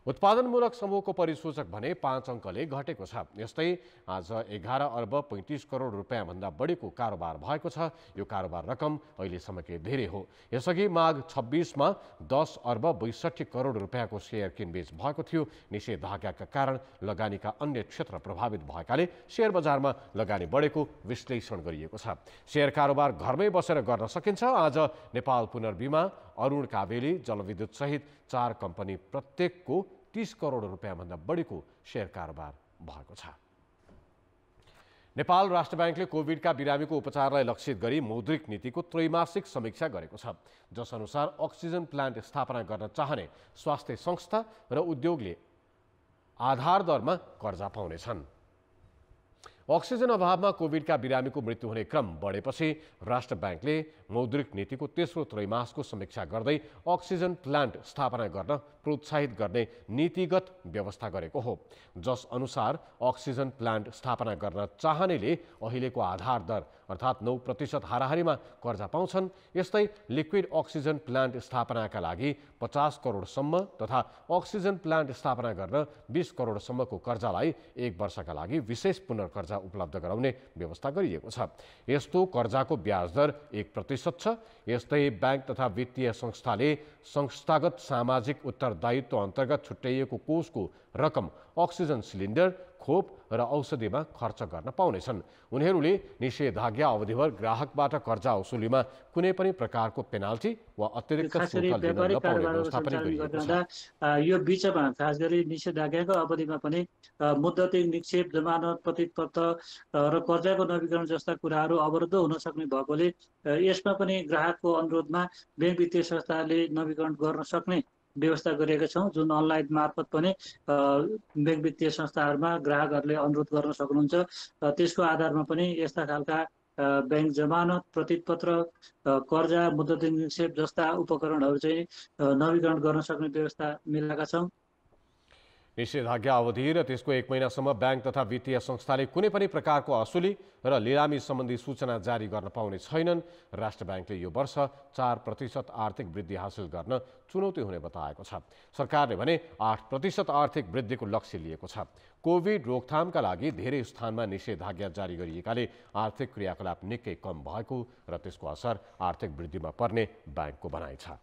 उत्पादनमूलक समूहको परिसूचक भने 5 अङ्कले घटेको छ। यस्तै आज 11 अर्ब 35 करोड रुपियाँभन्दा बढीको कारोबार भएको छ। यो कारोबार रकम अहिलेसम्मकै धेरै हो। यसअघि माघ 26मा 10 अर्ब 62 करोड रुपियाँको सेयर किनबेच भएको थियो। निषेधाज्ञाका कारण लगानीका अन्य क्षेत्र प्रभावित भएकाले सेयर बजारमा लगानी बढेको विश्लेषण गरिएको छ। सेयर कारोबार घरमै बसेर गर्न सकिन्छ। आज नेपाल पुनर्बीमा, अरुण कावेली, जलविद्युत सहित 4 कम्पनी प्रत्येकको 30 करोड रुपियाँभन्दा बढीको सेयर कारोबार भएको छ। नेपाल राष्ट्र ब्याङ्कले कोभिडका बिरामीको उपचारलाई लक्षित गरी मौद्रिक नीतिको त्रैमासिक समीक्षा गरेको छ। जसअनुसार अक्सिजन प्लान्ट स्थापना गर्न चाहने स्वास्थ्य संस्था र उद्योगले आधार दरमा कर्जा पाउनेछन्। अक्सिजन अभावमा कोभिडका बिरामीको मृत्यु हुने क्रम बढेपछि राष्ट्र ब्याङ्कले मौद्रिक नीतिको तेस्रो त्रैमासको समीक्षा गर्दै अक्सिजन प्लान्ट स्थापना गर्न प्रोत्साहित गर्ने नीतिगत व्यवस्था गरेको हो। जस अनुसार अक्सिजन प्लान्ट स्थापना गर्न चाहनेले अहिलेको आधार दर अर्थात् 9% हाराहारीमा कर्जा पाउँछन्। यस्तै लिक्विड अक्सिजन प्लान्ट स्थापनाका लागि 50 करोडसम्म तथा अक्सिजन प्लान्ट स्थापना गर्न 20 करोडसम्मको कर्जालाई 1 वर्षका लागि विशेष पुनर्कर्जा उपलब्ध गराउने व्यवस्था गरिएको छ। यस्तो कर्जाको ब्याज दर 1% छ। यस्तै ब्याङ्क तथा वित्तीय संस्थाले संस्थागत सामाजिक उत्तरदायित्व अन्तर्गत छुट्याइएको कोषको रकम अक्सिजन सिलिन्डर, खोप र औषधिमा खर्च गर्न पाउनेछन्। उनीहरूले निषेधाज्ञा अवधिभर ग्राहकबाट कर्जा वसुलीमा कुनै पनि प्रकारको पेनाल्टी वा अतिरिक्त शुल्क लिन नपाउने व्यवस्था पनि गरिएको छ। यो बीचमा खास गरी निषेधाज्ञाको अवधिमा पनि मुद्दती निक्षेप, जमानत, प्रतिपत्र र कर्जाको नवीकरण जस्ता कुराहरू अवरुद्ध हुन सक्ने भएकोले यसमा पनि ग्राहकको अनुरोधमा बैंक वित्तीय संस्थाले नवीकरण गर्न सक्ने व्यवस्था गरेका छौँ, जुन अनलाइन मार्फत पनि बैंक वित्तीय संस्थाहरूमा ग्राहकहरूले अनुरोध गर्न सक्नुहुन्छ। त्यसको आधारमा पनि यस्ता खालका बैंक जमानत, प्रतिपत्र, कर्जा, मुद्दती निक्षेप जस्ता उपकरणहरू चाहिँ नवीकरण गर्न सक्ने व्यवस्था मिलाएका छौँ। निषेधाज्ञा अवधि र त्यसको 1 महिनासम्म बैंक तथा वित्तीय संस्थाले कुनै पनि प्रकारको असुली र लिलामी सम्बन्धी सूचना जारी गर्न पाउने छैनन्। राष्ट्र ब्याङ्कले यो वर्ष 4% आर्थिक वृद्धि हासिल गर्न चुनौती हुने बताएको छ। सरकारले भने 8% आर्थिक वृद्धिको लक्ष्य लिएको छ। कोभिड रोकथामका लागि धेरै स्थानमा निषेधाज्ञा जारी गरिएकाले आर्थिक क्रियाकलाप निकै कम भएको र त्यसको असर आर्थिक वृद्धिमा पर्ने ब्याङ्कको भनाइ छ।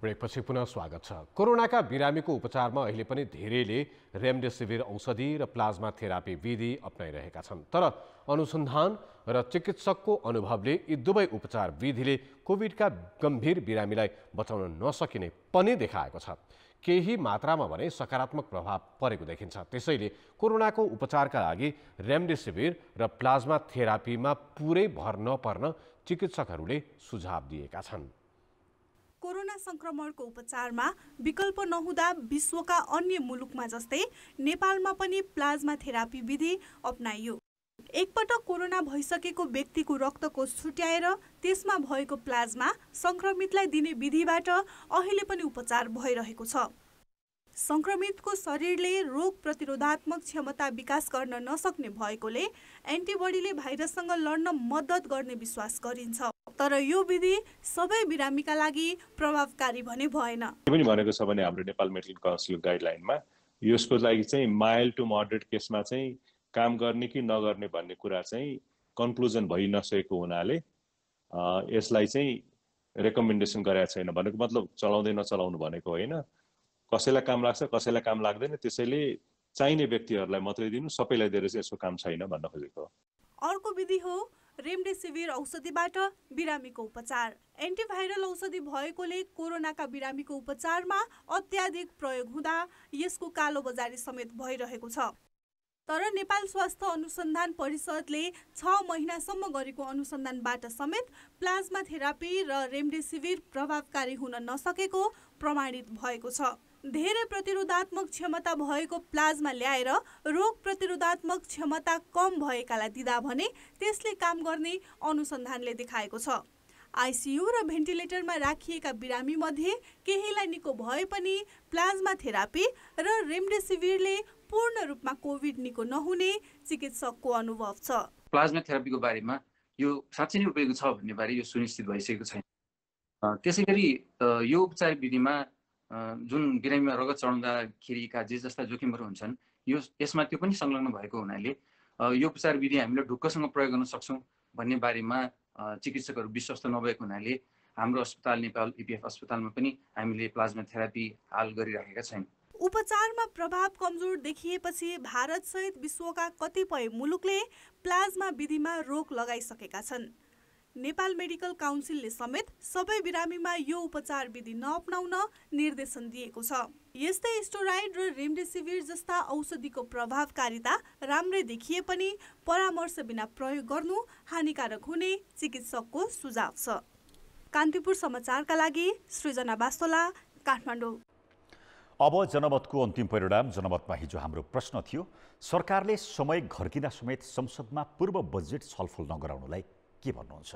ब्रेकपछि पुनः स्वागत छ। कोरोनाका बिरामीको उपचारमा अहिले पनि धेरैले रेमडेसिभिर औषधि र प्लाज्मा थेरापी विधि अपनाइरहेका छन्। तर अनुसन्धान र चिकित्सकको अनुभवले यी दुवै उपचार विधिले कोभिडका गम्भीर बिरामीलाई बचाउन नसकिने पनि देखाएको छ। केही मात्रामा भने सकारात्मक प्रभाव परेको देखिन्छ। त्यसैले कोरोनाको उपचारका लागि रेमडेसिभिर र प्लाज्मा थेरापीमा पुरै भर नपर्न चिकित्सकहरूले सुझाव दिएका छन्। कोरोना संक्रमणको उपचारमा विकल्प नहुँदा विश्वका अन्य मुलुकमा जस्तै नेपालमा पनि प्लाज्मा थेरापी विधि अपनाइयो। एकपटक कोरोना भइसकेको व्यक्तिको रक्तकोष छुट्याएर त्यसमा भएको प्लाज्मा संक्रमितलाई दिने विधिबाट अहिले पनि उपचार भइरहेको छ। संक्रमितको शरीरले रोग प्रतिरोधात्मक क्षमता विकास गर्न नसक्ने भएकोले एन्टिबडीले भाइरससँग लड्न मद्दत गर्ने विश्वास गरिन्छ। तर यो विधि सबै बिरामीका लागि प्रभावकारी भने भएन। के पनि भनेको छ भने हाम्रो नेपाल मेडिकल काउन्सिल गाइडलाइनमा यसको लागि चाहिँ माइल्ड टु मोडरेट केसमा चाहिँ काम गर्ने कि नगर्ने भन्ने कुरा चाहिँ कन्क्लुजन भइ नसकेको हुनाले यसलाई चाहिँ रेकमेन्डेसन गरेको छैन। भनेको मतलब चलाउँदै नचलाउनु भनेको होइन। कसैलाई काम लाग्छ, कसैलाई काम लाग्दैन। त्यसैले चाहिने व्यक्तिहरूलाई मात्रै दिनु, सबैलाई दिएर चाहिँ यसको काम छैन भन्न खोजेको। अर्को विधि हो रेमडेसिभिर औषधिबाट बिरामीको उपचार। एन्टिभाइरल औषधि भएकोले कोरोनाका बिरामीको उपचारमा अत्याधिक प्रयोग हुँदा यसको कालोबजारी समेत भइरहेको छ। तर नेपाल स्वास्थ्य अनुसन्धान परिषदले 6 महिनासम्म गरेको अनुसन्धानबाट समेत प्लाज्मा थेरापी र रेमडेसिभिर प्रभावकारी हुन नसकेको प्रमाणित भएको छ। धेरै प्रतिरोधात्मक क्षमता भएको प्लाज्मा ल्याएर रोग प्रतिरोधात्मक क्षमता कम भएकालाई दिँदा भने त्यसले काम गर्ने अनुसन्धानले देखाएको छ। आइसियु र भेन्टिलेटरमा राखिएका बिरामी मध्ये केहीलाई निको भए पनि प्लाज्मा थेरापी र रेमडेसिभिरले पूर्ण रूपमा कोभिड निको नहुने चिकित्सकको अनुभव छ। प्लाज्मा थेरापीको बारेमा यो साँच्चै नै उपयोगी छ भन्ने बारे यो सुनिश्चित भइसकेको छैन। त्यसैगरी यो उपचार विधिमा जुन बिरामीमा रगत चढाउँदाखेरिका जे जस्ता जोखिमहरू हुन्छन् यसमा त्यो पनि संलग्न भएको हुनाले यो उपचार विधि हामीले ढुक्कसँग प्रयोग गर्न सक्छौँ भन्ने बारेमा चिकित्सकहरू विश्वस्त नभएको हुनाले हाम्रो अस्पताल नेपाल इपिएफ अस्पतालमा पनि हामीले प्लाज्मा थेरापी हाल गरिराखेका छैनौँ। उपचारमा प्रभाव कमजोर देखिएपछि भारत सहित विश्वका कतिपय मुलुकले प्लाज्मा विधिमा रोक लगाइसकेका छन्। नेपाल मेडिकल काउन्सिलले समेत सबै बिरामीमा यो उपचार विधि नअपनाउन निर्देशन दिएको छ। यस्तै स्टेरोइड र रेमडेसिभिर जस्ता औषधिको प्रभावकारिता राम्रै देखिए पनि परामर्श बिना प्रयोग गर्नु हानिकारक हुने चिकित्सकको सुझाव छ। कान्तिपुर समाचारका लागि सृजना बास्तोला, काठमाडौँ। अब जनमतको अन्तिम परिणाम। जनमतमा हिजो हाम्रो प्रश्न थियो, सरकारले समय घर्किँदा समेत संसदमा पूर्व बजेट छलफल नगराउनुलाई के भन्नुहुन्छ?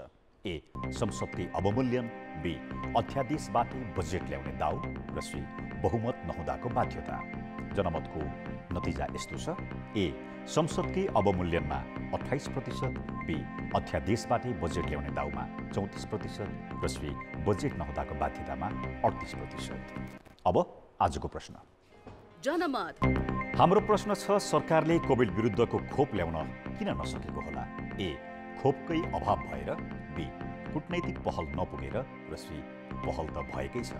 ए. संसदकै अवमूल्यन, बी. अध्यादेशबाटै बजेट ल्याउने दाउ र सी. बहुमत नहुँदाको बाध्यता। जनमतको नतिजा यस्तो छ, ए. संसदकै अवमूल्यनमा 28%, बी. अध्यादेशबाटै बजेट ल्याउने दाउमा 34% र सी. बजेट नहुँदाको बाध्यतामा 38%। अब आजको प्रश्न। जनमत हाम्रो प्रश्न छ, सरकारले कोभिड विरुद्धको खोप ल्याउन किन नसकेको होला? ए. खोपकै अभाव भएर, बी. कुटनैतिक पहल नपुगेर र सी. पहल त भएकै छ।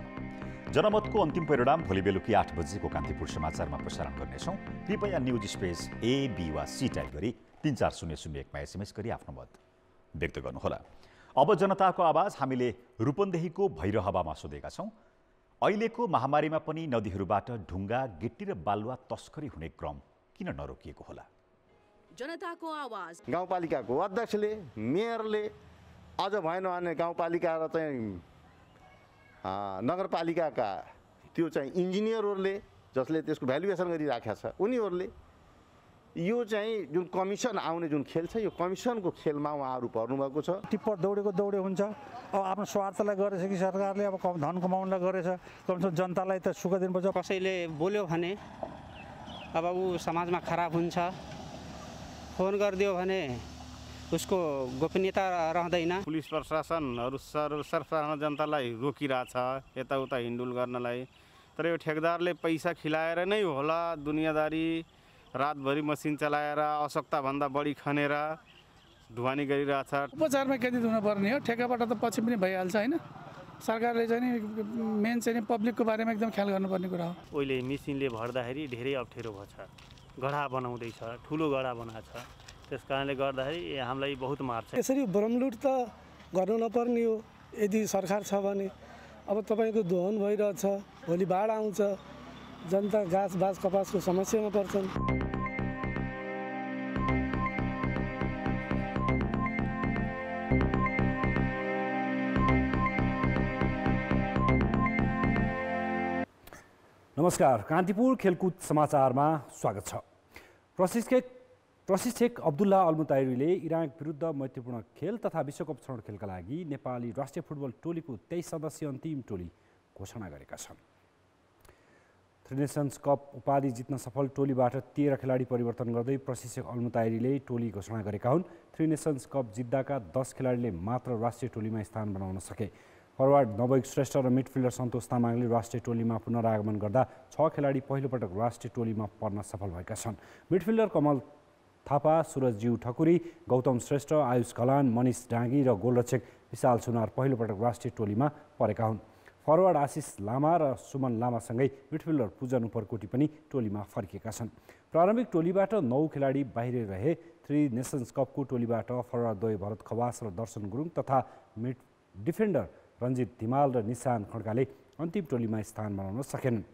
जनमतको अन्तिम परिणाम भोलि बेलुकी 8 बजेको कान्तिपुर समाचारमा प्रसारण गर्नेछौँ। कृपया न्युज स्पेस A, B वा C टाइप गरी 34001मा SMS गरी आफ्नो मत व्यक्त गर्नुहोला। अब जनताको आवाज हामीले रूपन्देहीको भैरहवामा सोधेका छौँ। अहिलेको महामारीमा पनि नदीहरूबाट ढुङ्गा, गिट्टी र बालुवा तस्करी हुने क्रम किन नरोकिएको होला? जनताको आवाज गाउँपालिकाको अध्यक्षले, मेयरले अझ भएन भने गाउँपालिका र चाहिँ नगरपालिकाका त्यो चाहिँ इन्जिनियरहरूले जसले त्यसको भ्यालुएसन गरिराखेका छ उनीहरूले यो चाहिँ जुन कमिसन आउने जुन खेल छ यो कमिसनको खेलमा उहाँहरू पर्नुभएको छ। टिप्पर दौडे हुन्छ। अब आफ्नो स्वार्थलाई गरेछ कि सरकारले अब धन कमाउनलाई गरेछ, कमसेकम जनतालाई त सुख दिनुपर्छ। कसैले बोल्यो भने अब ऊ समाजमा खराब हुन्छ, फोन गरिदियो भने उसको गोपनीयता रहँदैन। पुलिस प्रशासनहरू सर्वसाधारण जनतालाई रोकिरहेछ यताउता हिन्डुल गर्नलाई। तर यो ठेकदारले पैसा खिलाएर नै होला दुनियादारी रातभरि मसिन चलाएर आवश्यकताभन्दा बढी खनेर ढुवानी गरिरहेछ। उपचारमा केन्द्रित हुनुपर्ने हो, ठेकाबाट त पछि पनि भइहाल्छ होइन। सरकारले चाहिँ मेन चाहिँ पब्लिकको बारेमा एकदम ख्याल गर्नुपर्ने कुरा हो। अहिले मेसिनले भर्दाखेरि धेरै अप्ठ्यारो भएछ, गढा बनाउँदैछ, ठुलो गढा बनाएको छ, त्यस कारणले गर्दाखेरि हामीलाई बहुत मार्छ। यसरी भ्रमलुट त गर्नु नपर्ने हो यदि सरकार छ भने। अब तपाईँको दोहन भइरहेछ, भोलि बाढ आउँछ, जनता घाँस बाँस कपासको समस्यामा पर्छन्। नमस्कार, कान्तिपुर खेलकुद समाचारमा स्वागत छ। प्रशिक्षक अब्दुल्ला अल्मुताइरीले इराक विरुद्ध मैत्रीपूर्ण खेल तथा विश्वकप छनौट खेलका लागि नेपाली राष्ट्रिय फुटबल टोलीको 23 सदस्यीय अन्तिम टोली घोषणा गरेका छन्। थ्री नेसन्स कप उपाधि जित्न सफल टोलीबाट 13 खेलाडी परिवर्तन गर्दै प्रशिक्षक अल्मुताइरीले टोली घोषणा गरेका हुन्। थ्री नेसन्स कप जित्दाका 10 खेलाडीले मात्र राष्ट्रिय टोलीमा स्थान बनाउन सके। फरवार्ड नवयुग श्रेष्ठ र मिडफिल्डर सन्तोष तामाङले राष्ट्रिय टोलीमा पुनरागमन गर्दा 6 खेलाडी पहिलोपटक राष्ट्रिय टोलीमा पर्न सफल भएका छन्। मिडफिल्डर कमल थापा, सुरजज्यू ठकुरी, गौतम श्रेष्ठ, आयुष कलान, मनिष डाँगी र गोलरक्षक विशाल सुनार पहिलोपटक राष्ट्रिय टोलीमा परेका हुन्। फरवार्ड आशिष लामा र सुमन लामासँगै मिडफिल्डर पूजन उपरकोटी पनि टोलीमा फर्किएका छन्। प्रारम्भिक टोलीबाट 9 खेलाडी बाहिर रहे। थ्री नेसन्स कपको टोलीबाट फरवार्ड द्वय भरत खवास र दर्शन गुरुङ तथा मिड डिफेन्डर रञ्जित धिमाल र निशान खड्काले अन्तिम टोलीमा स्थान बनाउन सकेनन्।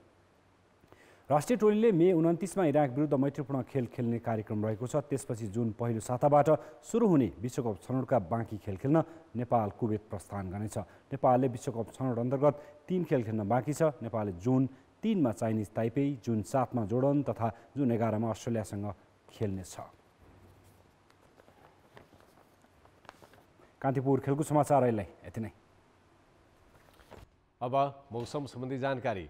राष्ट्रिय टोलीले मे 29 मा इराक विरुद्ध मैत्रीपूर्ण खेल खेल्ने कार्यक्रम रहेको छ। त्यसपछि जुन पहिलो साताबाट सुरु हुने विश्वकप छनौटका बाँकी खेल खेल्न नेपाल कुवेत प्रस्थान गर्नेछ। नेपालले विश्वकप छनौट अन्तर्गत 3 खेल खेल्न बाँकी छ। नेपालले जुन 3 मा चाइनिज ताइपेई, जुन 7 मा जोर्डन तथा जुन 11 मा अस्ट्रेलियासँग खेल्नेछ। कान्तिपुर खेलकुद समाचार अहिले यति नै। अब मौसम सम्बन्धी जानकारी।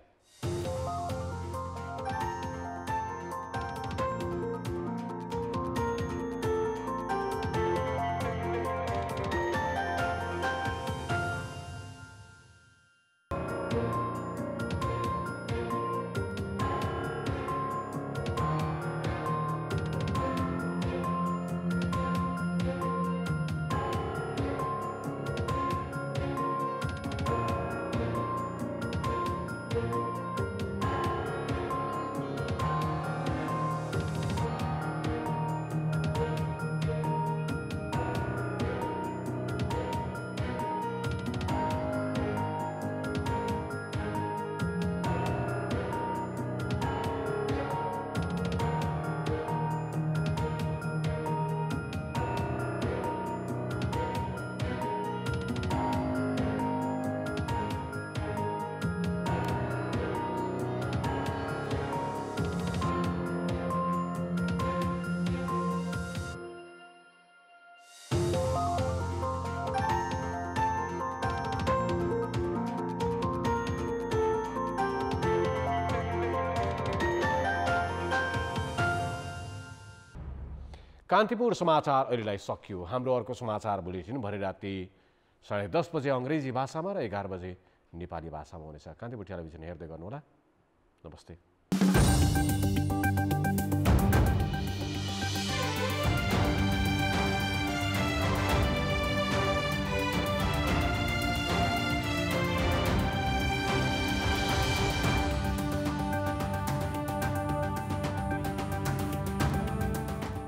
कान्तिपुर समाचार अहिलेलाई सकियो। हाम्रो अर्को समाचार बुलेटिन भरे राति 10:30 बजे अङ्ग्रेजी भाषामा र 11 बजे नेपाली भाषामा हुनेछ। कान्तिपुर टेलिभिजन हेर्दै गर्नुहोला। नमस्ते।